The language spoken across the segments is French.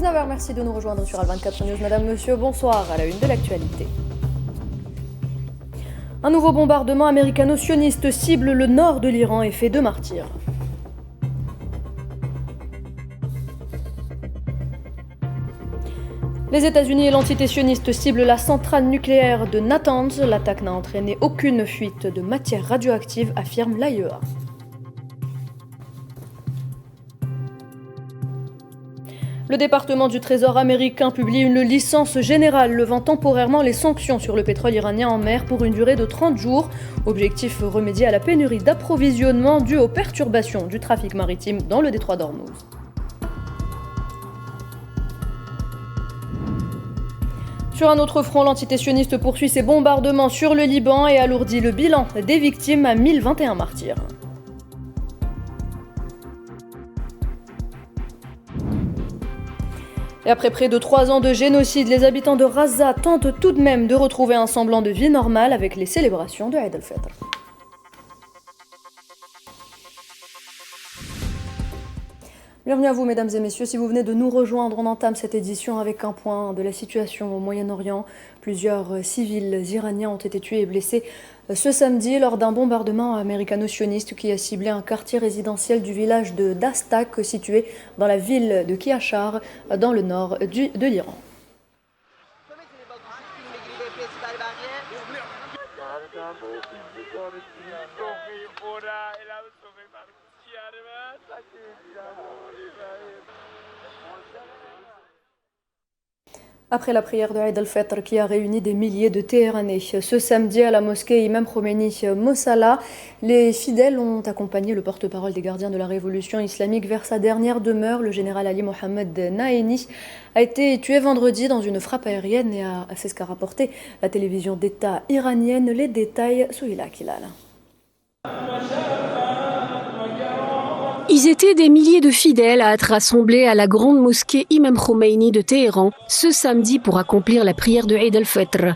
19h, merci de nous rejoindre sur Al24 News. Madame, monsieur, bonsoir. À la une de l'actualité. Un nouveau bombardement américano-sioniste cible le nord de l'Iran et fait 2 martyrs. Les États-Unis et l'entité sioniste ciblent la centrale nucléaire de Natanz. L'attaque n'a entraîné aucune fuite de matière radioactive, affirme l'AIEA. Le département du Trésor américain publie une licence générale levant temporairement les sanctions sur le pétrole iranien en mer pour une durée de 30 jours. Objectif, remédier à la pénurie d'approvisionnement due aux perturbations du trafic maritime dans le détroit d'Ormuz. Sur un autre front, l'entité sioniste poursuit ses bombardements sur le Liban et alourdit le bilan des victimes à 1021 martyrs. Et après près de 3 ans de génocide, les habitants de Gaza tentent tout de même de retrouver un semblant de vie normale avec les célébrations de Eid al-Fitr. Bienvenue à vous, mesdames et messieurs. Si vous venez de nous rejoindre, on entame cette édition avec un point de la situation au Moyen-Orient. Plusieurs civils iraniens ont été tués et blessés ce samedi lors d'un bombardement américano-sioniste qui a ciblé un quartier résidentiel du village de Dastak, situé dans la ville de Kiachar, dans le nord de l'Iran. Après la prière de Eid al-Fitr qui a réuni des milliers de Téhéranais ce samedi à la mosquée Imam Khomeini Mossala, les fidèles ont accompagné le porte-parole des gardiens de la révolution islamique vers sa dernière demeure. Le général Ali Mohammed Naeni a été tué vendredi dans une frappe aérienne et c'est ce qu'a rapporté la télévision d'État iranienne. Les détails, Souhila Kilal. Ils étaient des milliers de fidèles à être rassemblés à la grande mosquée Imam Khomeini de Téhéran ce samedi pour accomplir la prière de Eid al-Fitr.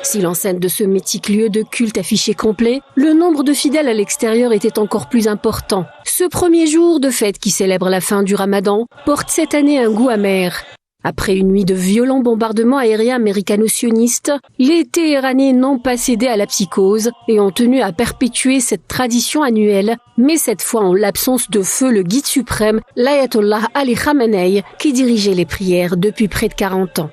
Si l'enceinte de ce mythique lieu de culte affichait complet, le nombre de fidèles à l'extérieur était encore plus important. Ce premier jour de fête qui célèbre la fin du Ramadan porte cette année un goût amer. Après une nuit de violents bombardements aériens américano-sionistes, les Téhéranais n'ont pas cédé à la psychose et ont tenu à perpétuer cette tradition annuelle, mais cette fois en l'absence de feu le guide suprême, l'Ayatollah Ali Khamenei, qui dirigeait les prières depuis près de 40 ans.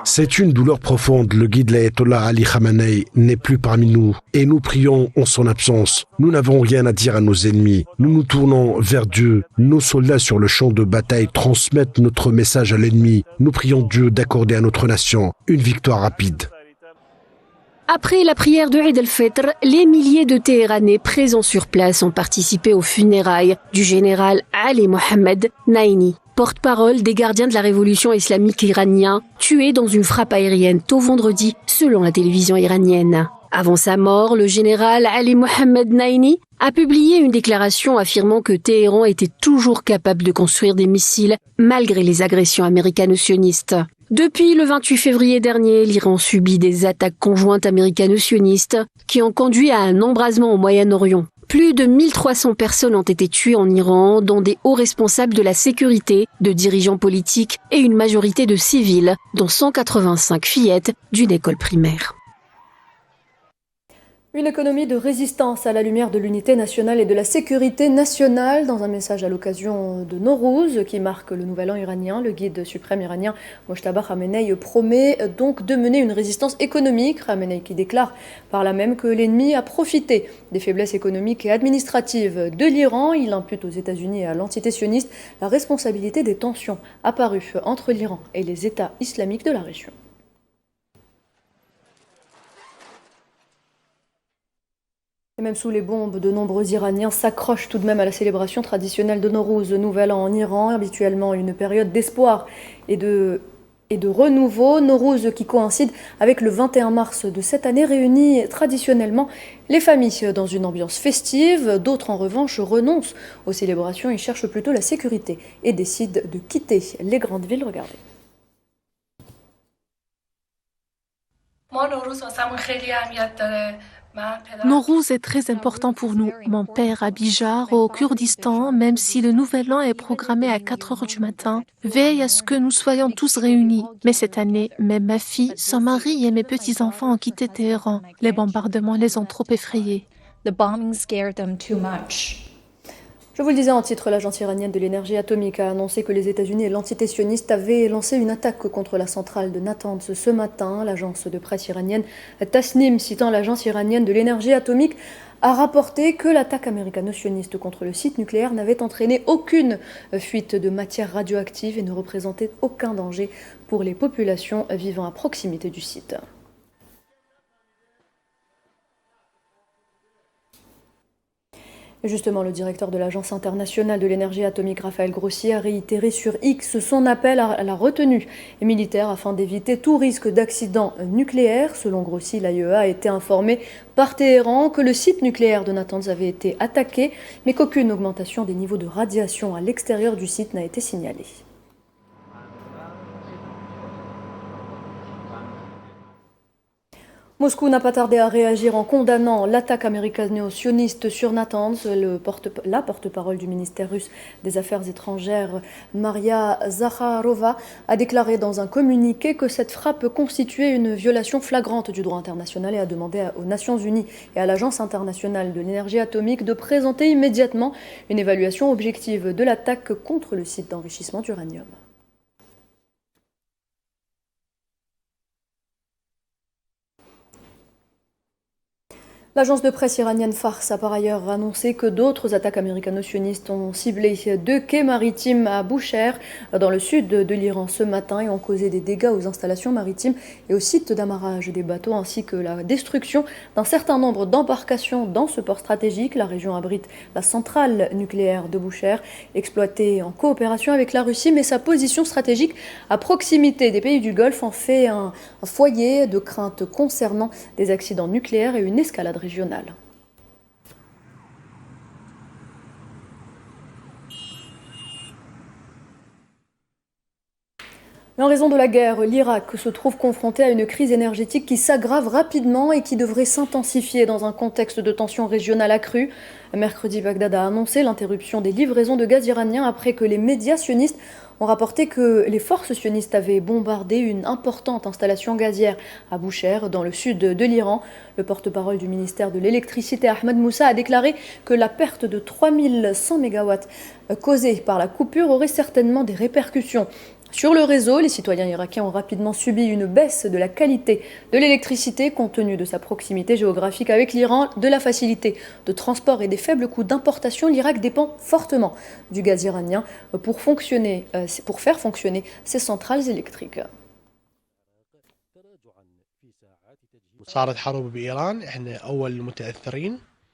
C'est une douleur profonde. Le guide l'Ayatollah Ali Khamenei n'est plus parmi nous et nous prions en son absence. Nous n'avons rien à dire à nos ennemis. Nous nous tournons vers Dieu. Nos soldats sur le champ de bataille transmettent notre message à l'ennemi. Nous prions Dieu d'accorder à notre nation une victoire rapide. Après la prière de Eid al-Fitr, les milliers de Téhéranais présents sur place ont participé aux funérailles du général Ali Mohammed Naeni, porte-parole des gardiens de la révolution islamique iranien, tué dans une frappe aérienne tôt vendredi, selon la télévision iranienne. Avant sa mort, le général Ali Mohammed Naeni a publié une déclaration affirmant que Téhéran était toujours capable de construire des missiles malgré les agressions américano-sionistes. Depuis le 28 février dernier, l'Iran subit des attaques conjointes américano-sionistes qui ont conduit à un embrasement au Moyen-Orient. Plus de 1300 personnes ont été tuées en Iran, dont des hauts responsables de la sécurité, de dirigeants politiques et une majorité de civils, dont 185 fillettes d'une école primaire. Une économie de résistance à la lumière de l'unité nationale et de la sécurité nationale. Dans un message à l'occasion de Nowrouz, qui marque le nouvel an iranien, le guide suprême iranien Mojtaba Khamenei promet donc de mener une résistance économique. Khamenei qui déclare par là même que l'ennemi a profité des faiblesses économiques et administratives de l'Iran. Il impute aux États-Unis et à l'entité sioniste la responsabilité des tensions apparues entre l'Iran et les États islamiques de la région. Et même sous les bombes, de nombreux Iraniens s'accrochent tout de même à la célébration traditionnelle de Nowrouz, le nouvel an en Iran, habituellement une période d'espoir et de renouveau. Nowrouz qui coïncide avec le 21 mars de cette année réunit traditionnellement les familles dans une ambiance festive. D'autres en revanche renoncent aux célébrations et cherchent plutôt la sécurité et décident de quitter les grandes villes. Regardez. ما نوروز واسمون خیلی اهمیت داره Nowruz est très important pour nous. Mon père à Bijar, au Kurdistan, même si le nouvel an est programmé à 4 heures du matin, veille à ce que nous soyons tous réunis. Mais cette année, même ma fille, son mari et mes petits-enfants ont quitté Téhéran. Les bombardements les ont trop effrayés. The bombing scared them too much. Je vous le disais en titre, l'agence iranienne de l'énergie atomique a annoncé que les États-Unis et l'entité sioniste avaient lancé une attaque contre la centrale de Natanz ce matin. L'agence de presse iranienne Tasnim, citant l'agence iranienne de l'énergie atomique, a rapporté que l'attaque américano-sioniste contre le site nucléaire n'avait entraîné aucune fuite de matière radioactive et ne représentait aucun danger pour les populations vivant à proximité du site. Justement, le directeur de l'Agence internationale de l'énergie atomique, Raphaël Grossi, a réitéré sur X son appel à la retenue militaire afin d'éviter tout risque d'accident nucléaire. Selon Grossi, l'AIEA a été informé par Téhéran que le site nucléaire de Natanz avait été attaqué, mais qu'aucune augmentation des niveaux de radiation à l'extérieur du site n'a été signalée. Moscou n'a pas tardé à réagir en condamnant l'attaque américano-sioniste sur Natanz. La porte-parole du ministère russe des Affaires étrangères, Maria Zakharova, a déclaré dans un communiqué que cette frappe constituait une violation flagrante du droit international et a demandé aux Nations Unies et à l'Agence internationale de l'énergie atomique de présenter immédiatement une évaluation objective de l'attaque contre le site d'enrichissement d'uranium. L'agence de presse iranienne Fars a par ailleurs annoncé que d'autres attaques américano-sionistes ont ciblé 2 quais maritimes à Boucher, dans le sud de l'Iran ce matin, et ont causé des dégâts aux installations maritimes et aux sites d'amarrage des bateaux, ainsi que la destruction d'un certain nombre d'embarcations dans ce port stratégique. La région abrite la centrale nucléaire de Boucher, exploitée en coopération avec la Russie, mais sa position stratégique à proximité des pays du Golfe en fait un foyer de crainte concernant des accidents nucléaires et une escalade régionale. En raison de la guerre, l'Irak se trouve confronté à une crise énergétique qui s'aggrave rapidement et qui devrait s'intensifier dans un contexte de tensions régionales accrues. Mercredi, Bagdad a annoncé l'interruption des livraisons de gaz iranien après que les médias sionistes ont rapporté que les forces sionistes avaient bombardé une importante installation gazière à Boucher, dans le sud de l'Iran. Le porte-parole du ministère de l'électricité, Ahmed Moussa, a déclaré que la perte de 3100 MW causée par la coupure aurait certainement des répercussions sur le réseau. Les citoyens irakiens ont rapidement subi une baisse de la qualité de l'électricité compte tenu de sa proximité géographique avec l'Iran, de la facilité de transport et des faibles coûts d'importation. L'Irak dépend fortement du gaz iranien pour faire fonctionner ses centrales électriques.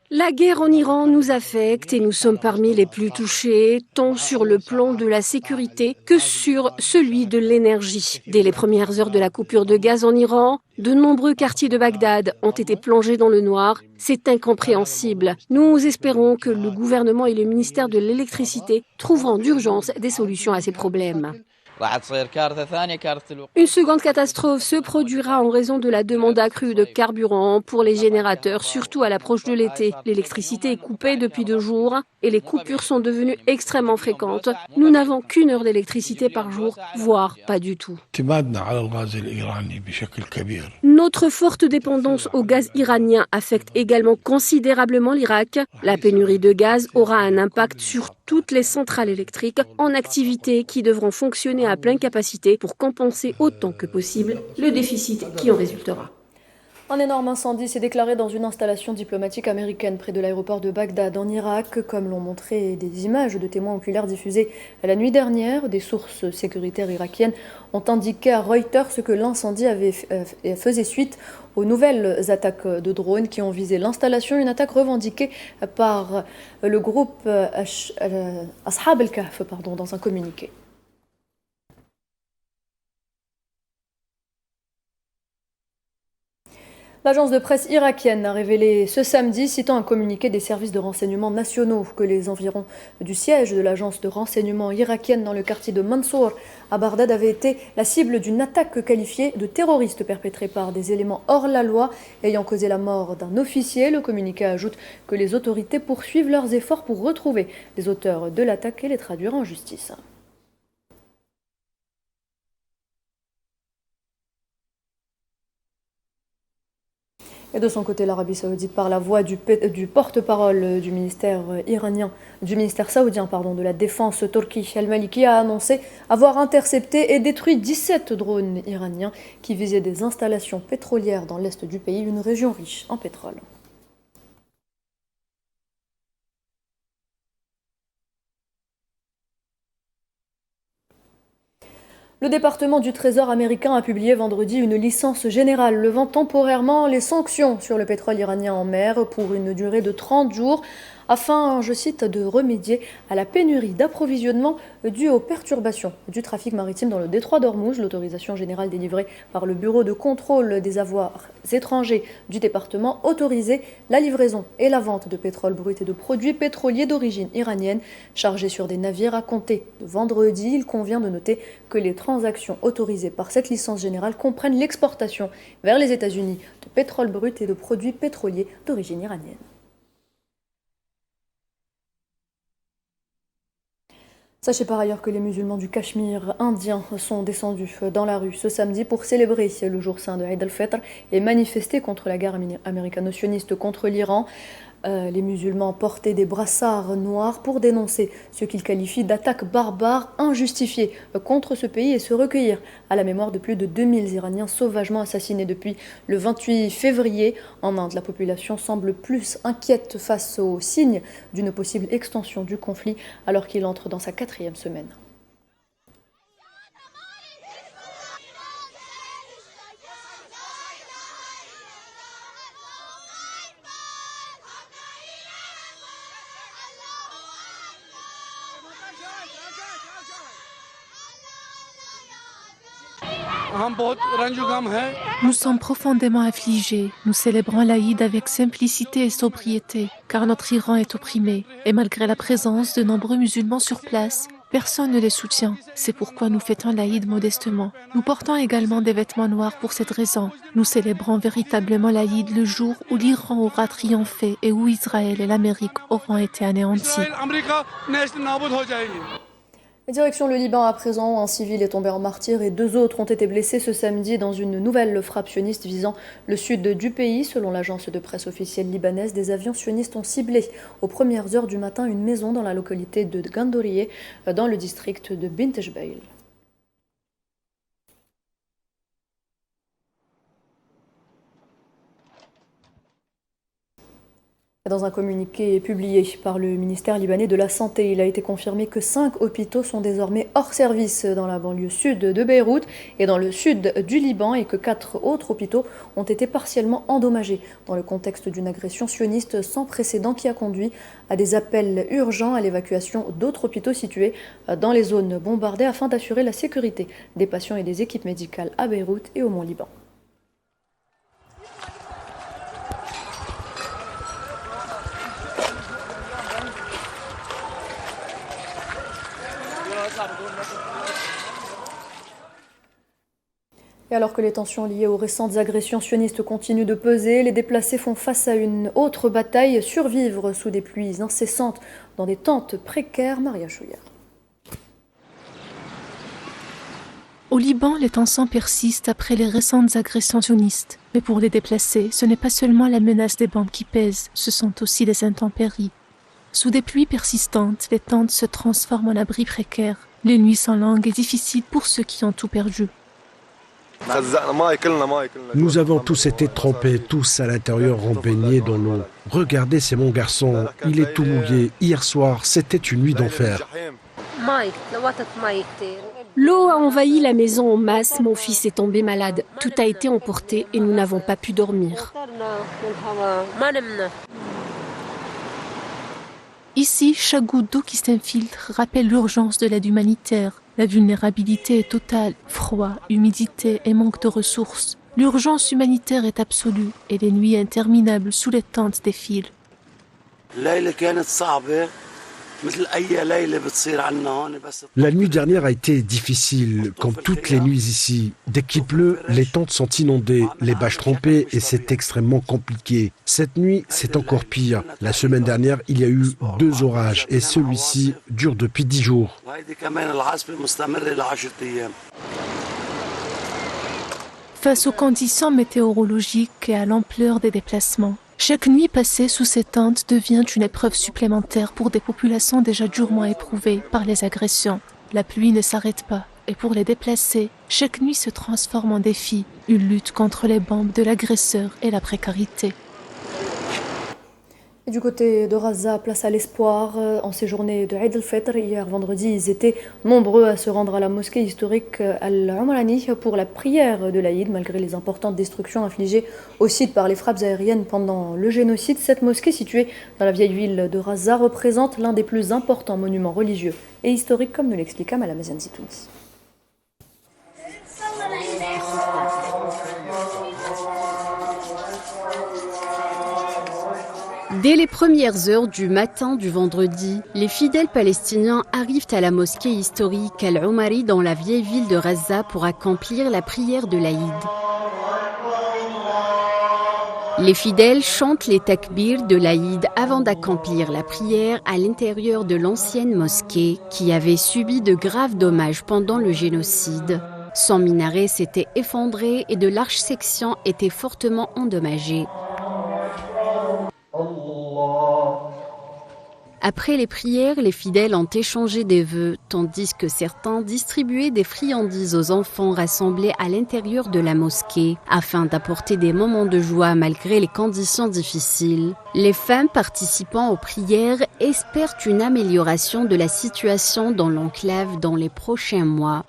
La guerre en Iran nous affecte et nous sommes parmi les plus touchés, tant sur le plan de la sécurité que sur celui de l'énergie. Dès les premières heures de la coupure de gaz en Iran, de nombreux quartiers de Bagdad ont été plongés dans le noir. C'est incompréhensible. Nous espérons que le gouvernement et le ministère de l'électricité trouveront d'urgence des solutions à ces problèmes. Une seconde catastrophe se produira en raison de la demande accrue de carburant pour les générateurs, surtout à l'approche de l'été. L'électricité est coupée depuis 2 jours et les coupures sont devenues extrêmement fréquentes. Nous n'avons qu'1 heure d'électricité par jour, voire pas du tout. Notre forte dépendance au gaz iranien affecte également considérablement l'Irak. La pénurie de gaz aura un impact sur toutes les centrales électriques en activité qui devront fonctionner à pleine capacité pour compenser autant que possible le déficit qui en résultera. Un énorme incendie s'est déclaré dans une installation diplomatique américaine près de l'aéroport de Bagdad en Irak, comme l'ont montré des images de témoins oculaires diffusées la nuit dernière. Des sources sécuritaires irakiennes ont indiqué à Reuters que l'incendie faisait suite aux nouvelles attaques de drones qui ont visé l'installation, une attaque revendiquée par le groupe Ashab al-Kahf dans un communiqué. L'agence de presse irakienne a révélé ce samedi, citant un communiqué des services de renseignement nationaux, que les environs du siège de l'agence de renseignement irakienne dans le quartier de Mansour à Bagdad avaient été la cible d'une attaque qualifiée de terroriste perpétrée par des éléments hors la loi ayant causé la mort d'un officier. Le communiqué ajoute que les autorités poursuivent leurs efforts pour retrouver les auteurs de l'attaque et les traduire en justice. Et de son côté, l'Arabie saoudite, par la voix du porte-parole du ministère saoudien de la défense, Turki Al-Maliki, a annoncé avoir intercepté et détruit 17 drones iraniens qui visaient des installations pétrolières dans l'est du pays, une région riche en pétrole. Le département du Trésor américain a publié vendredi une licence générale levant temporairement les sanctions sur le pétrole iranien en mer pour une durée de 30 jours afin, je cite, de remédier à la pénurie d'approvisionnement due aux perturbations du trafic maritime dans le détroit d'Ormuz. L'autorisation générale délivrée par le Bureau de contrôle des avoirs étrangers du département autorisait la livraison et la vente de pétrole brut et de produits pétroliers d'origine iranienne chargés sur des navires à compter de vendredi. Il convient de noter que les transactions autorisées par cette licence générale comprennent l'exportation vers les États-Unis de pétrole brut et de produits pétroliers d'origine iranienne. Sachez par ailleurs que les musulmans du Cachemire indien sont descendus dans la rue ce samedi pour célébrer le jour saint de Eid al-Fitr et manifester contre la guerre américano-sioniste contre l'Iran. Les musulmans portaient des brassards noirs pour dénoncer ce qu'ils qualifient d'attaques barbares injustifiées contre ce pays et se recueillir à la mémoire de plus de 2000 Iraniens sauvagement assassinés depuis le 28 février. En Inde, la population semble plus inquiète face aux signes d'une possible extension du conflit alors qu'il entre dans sa 4e semaine. Nous sommes profondément affligés. Nous célébrons l'Aïd avec simplicité et sobriété, car notre Iran est opprimé. Et malgré la présence de nombreux musulmans sur place, personne ne les soutient. C'est pourquoi nous fêtons l'Aïd modestement. Nous portons également des vêtements noirs pour cette raison. Nous célébrons véritablement l'Aïd le jour où l'Iran aura triomphé et où Israël et l'Amérique auront été anéantis. Direction le Liban à présent, un civil est tombé en martyr et 2 autres ont été blessés ce samedi dans une nouvelle frappe sioniste visant le sud du pays. Selon l'agence de presse officielle libanaise, des avions sionistes ont ciblé aux premières heures du matin une maison dans la localité de Gandourieh, dans le district de Bint Jbeil. Dans un communiqué publié par le ministère libanais de la Santé, il a été confirmé que 5 hôpitaux sont désormais hors service dans la banlieue sud de Beyrouth et dans le sud du Liban et que 4 autres hôpitaux ont été partiellement endommagés dans le contexte d'une agression sioniste sans précédent qui a conduit à des appels urgents à l'évacuation d'autres hôpitaux situés dans les zones bombardées afin d'assurer la sécurité des patients et des équipes médicales à Beyrouth et au Mont-Liban. Et alors que les tensions liées aux récentes agressions sionistes continuent de peser, les déplacés font face à une autre bataille, survivre sous des pluies incessantes dans des tentes précaires. Maria Chouillard. Au Liban, les tensions persistent après les récentes agressions sionistes. Mais pour les déplacés, ce n'est pas seulement la menace des bombes qui pèsent, ce sont aussi des intempéries. Sous des pluies persistantes, les tentes se transforment en abris précaires. Les nuits sont longues et difficiles pour ceux qui ont tout perdu. Nous avons tous été trempés, tous à l'intérieur en baignés dans l'eau. Regardez, c'est mon garçon, il est tout mouillé. Hier soir, c'était une nuit d'enfer. L'eau a envahi la maison en masse, mon fils est tombé malade. Tout a été emporté et nous n'avons pas pu dormir. Ici, chaque goutte d'eau qui s'infiltre rappelle l'urgence de l'aide humanitaire. La vulnérabilité est totale, froid, humidité et manque de ressources. L'urgence humanitaire est absolue et les nuits interminables sous les tentes défilent. La nuit dernière a été difficile, comme toutes les nuits ici. Dès qu'il pleut, les tentes sont inondées, les bâches trempées et c'est extrêmement compliqué. Cette nuit, c'est encore pire. La semaine dernière, il y a eu 2 orages et celui-ci dure depuis 10 jours. Face aux conditions météorologiques et à l'ampleur des déplacements, chaque nuit passée sous ces tentes devient une épreuve supplémentaire pour des populations déjà durement éprouvées par les agressions. La pluie ne s'arrête pas et pour les déplacés, chaque nuit se transforme en défi, une lutte contre les bombes de l'agresseur et la précarité. Et du côté de Raza, place à l'espoir. En ces journées de Eid al-Fitr, hier vendredi, ils étaient nombreux à se rendre à la mosquée historique Al-Umrani pour la prière de l'Aïd. Malgré les importantes destructions infligées au site par les frappes aériennes pendant le génocide, cette mosquée située dans la vieille ville de Raza représente l'un des plus importants monuments religieux et historiques, comme nous l'expliqua Malama Zitouni. Dès les premières heures du matin du vendredi, les fidèles palestiniens arrivent à la mosquée historique Al-Umari dans la vieille ville de Raza pour accomplir la prière de l'Aïd. Les fidèles chantent les takbirs de l'Aïd avant d'accomplir la prière à l'intérieur de l'ancienne mosquée qui avait subi de graves dommages pendant le génocide. Son minaret s'était effondré et de larges sections étaient fortement endommagées. Après les prières, les fidèles ont échangé des vœux, tandis que certains distribuaient des friandises aux enfants rassemblés à l'intérieur de la mosquée, afin d'apporter des moments de joie malgré les conditions difficiles. Les femmes participant aux prières espèrent une amélioration de la situation dans l'enclave dans les prochains mois.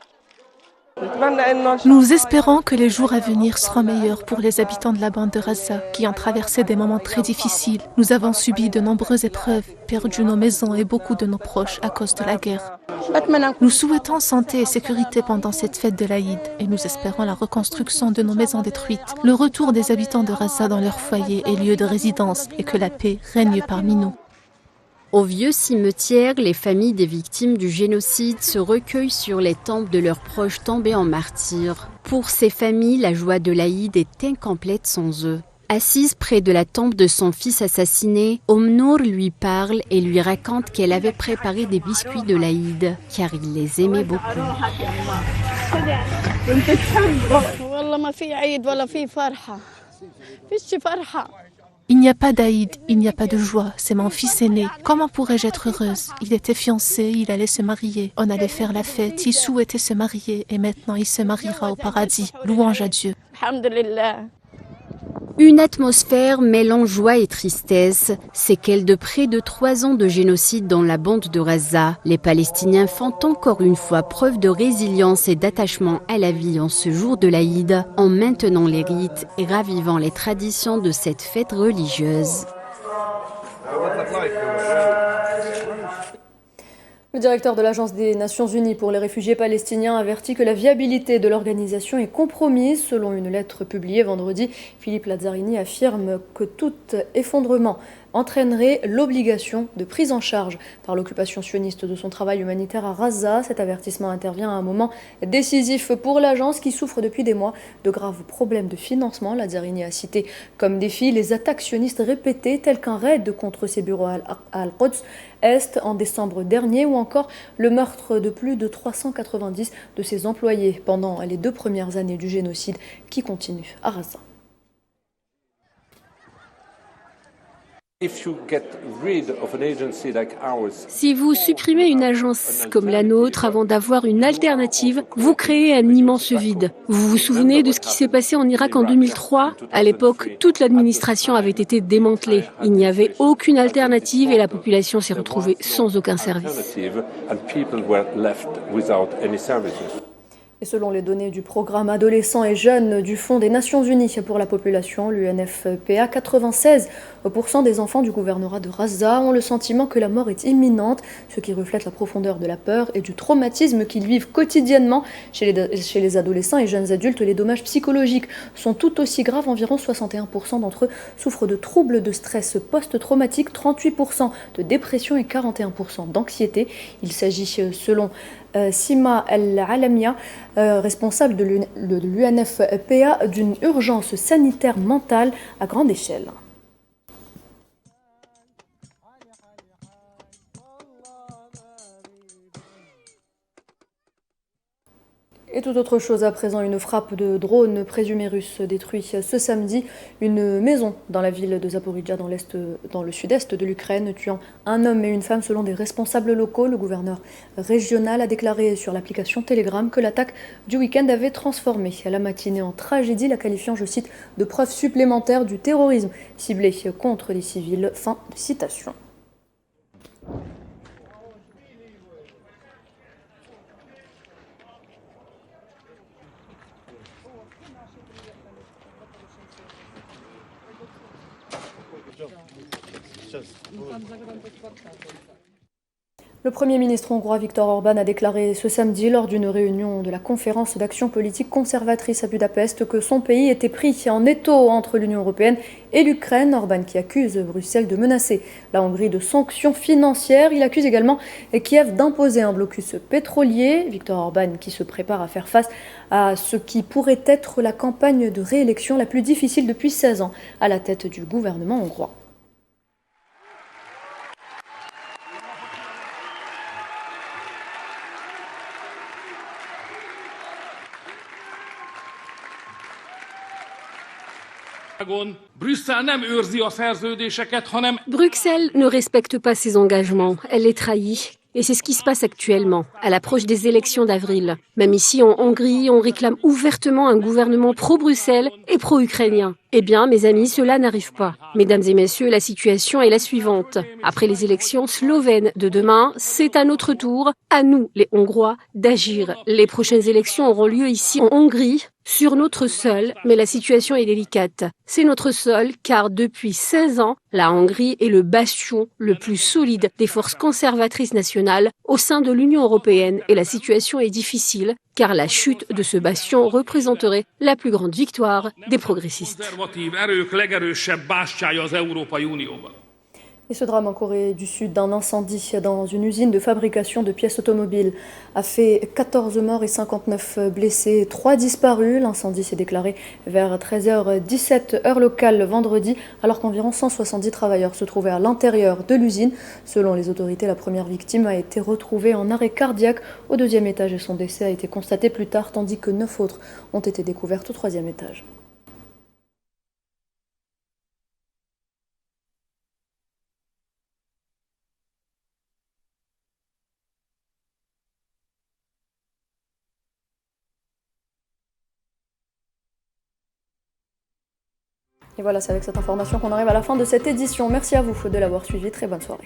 Nous espérons que les jours à venir seront meilleurs pour les habitants de la bande de Raza qui ont traversé des moments très difficiles. Nous avons subi de nombreuses épreuves, perdu nos maisons et beaucoup de nos proches à cause de la guerre. Nous souhaitons santé et sécurité pendant cette fête de l'Aïd et nous espérons la reconstruction de nos maisons détruites, le retour des habitants de Raza dans leur foyer et lieu de résidence et que la paix règne parmi nous. Au vieux cimetière, les familles des victimes du génocide se recueillent sur les tombes de leurs proches tombés en martyrs. Pour ces familles, la joie de l'Aïd est incomplète sans eux. Assise près de la tombe de son fils assassiné, Nour lui parle et lui raconte qu'elle avait préparé des biscuits de l'Aïd, car il les aimait beaucoup. Il n'y a pas d'Aïd, il n'y a pas de joie, c'est mon fils aîné. Comment pourrais-je être heureuse? Il était fiancé, il allait se marier, on allait faire la fête, il souhaitait se marier et maintenant il se mariera au paradis. Louange à Dieu. Une atmosphère mêlant joie et tristesse, séquelle de près de 3 ans de génocide dans la bande de Raza. Les Palestiniens font encore une fois preuve de résilience et d'attachement à la vie en ce jour de l'Aïd, en maintenant les rites et ravivant les traditions de cette fête religieuse. Le directeur de l'Agence des Nations Unies pour les réfugiés palestiniens avertit que la viabilité de l'organisation est compromise. Selon une lettre publiée vendredi, Philippe Lazzarini affirme que tout effondrement entraînerait l'obligation de prise en charge par l'occupation sioniste de son travail humanitaire à Raza. Cet avertissement intervient à un moment décisif pour l'agence qui souffre depuis des mois de graves problèmes de financement. Lazzarini a cité comme défi les attaques sionistes répétées telles qu'un raid contre ses bureaux à Al-Quds Est en décembre dernier ou encore le meurtre de plus de 390 de ses employés pendant les 2 premières années du génocide qui continue à Raza. Si vous supprimez une agence comme la nôtre avant d'avoir une alternative, vous créez un immense vide. Vous vous souvenez de ce qui s'est passé en Irak en 2003 ? À l'époque, toute l'administration avait été démantelée. Il n'y avait aucune alternative et la population s'est retrouvée sans aucun service. Et selon les données du programme Adolescents et Jeunes du Fonds des Nations Unies pour la population, l'UNFPA, 96% des enfants du gouvernorat de Gaza ont le sentiment que la mort est imminente, ce qui reflète la profondeur de la peur et du traumatisme qu'ils vivent quotidiennement. Chez les adolescents et jeunes adultes, les dommages psychologiques sont tout aussi graves. Environ 61% d'entre eux souffrent de troubles de stress post-traumatique, 38% de dépression et 41% d'anxiété. Il s'agit, selon Sima El-Alamia, responsable de l'UNFPA, d'une urgence sanitaire mentale à grande échelle. Et tout autre chose à présent, une frappe de drone présumée russe détruit ce samedi une maison dans la ville de Zaporizhzhia dans le sud-est de l'Ukraine, tuant un homme et une femme selon des responsables locaux. Le gouverneur régional a déclaré sur l'application Telegram que l'attaque du week-end avait transformé la matinée en tragédie, la qualifiant, je cite, de preuve supplémentaire du terrorisme ciblé contre les civils. Fin de citation. Le Premier ministre hongrois Viktor Orban a déclaré ce samedi lors d'une réunion de la conférence d'action politique conservatrice à Budapest que son pays était pris en étau entre l'Union européenne et l'Ukraine. Orban qui accuse Bruxelles de menacer la Hongrie de sanctions financières. Il accuse également Kiev d'imposer un blocus pétrolier. Viktor Orban qui se prépare à faire face à ce qui pourrait être la campagne de réélection la plus difficile depuis 16 ans à la tête du gouvernement hongrois. Bruxelles ne respecte pas ses engagements, elle les trahit. Et c'est ce qui se passe actuellement, à l'approche des élections d'avril. Même ici, en Hongrie, on réclame ouvertement un gouvernement pro-Bruxelles et pro-ukrainien. Eh bien, mes amis, cela n'arrive pas. Mesdames et messieurs, la situation est la suivante. Après les élections slovènes de demain, c'est à notre tour, à nous, les Hongrois, d'agir. Les prochaines élections auront lieu ici, en Hongrie, sur notre sol, mais la situation est délicate. C'est notre sol, car depuis 16 ans, la Hongrie est le bastion le plus solide des forces conservatrices nationales au sein de l'Union européenne. Et la situation est difficile, car la chute de ce bastion représenterait la plus grande victoire des progressistes. Et ce drame en Corée du Sud d'un incendie dans une usine de fabrication de pièces automobiles a fait 14 morts et 59 blessés, 3 disparus. L'incendie s'est déclaré vers 13h17 heure locale vendredi, alors qu'environ 170 travailleurs se trouvaient à l'intérieur de l'usine. Selon les autorités, la première victime a été retrouvée en arrêt cardiaque au 2e étage et son décès a été constaté plus tard, tandis que 9 autres ont été découvertes au 3e étage. Et voilà, c'est avec cette information qu'on arrive à la fin de cette édition. Merci à vous de l'avoir suivi. Très bonne soirée.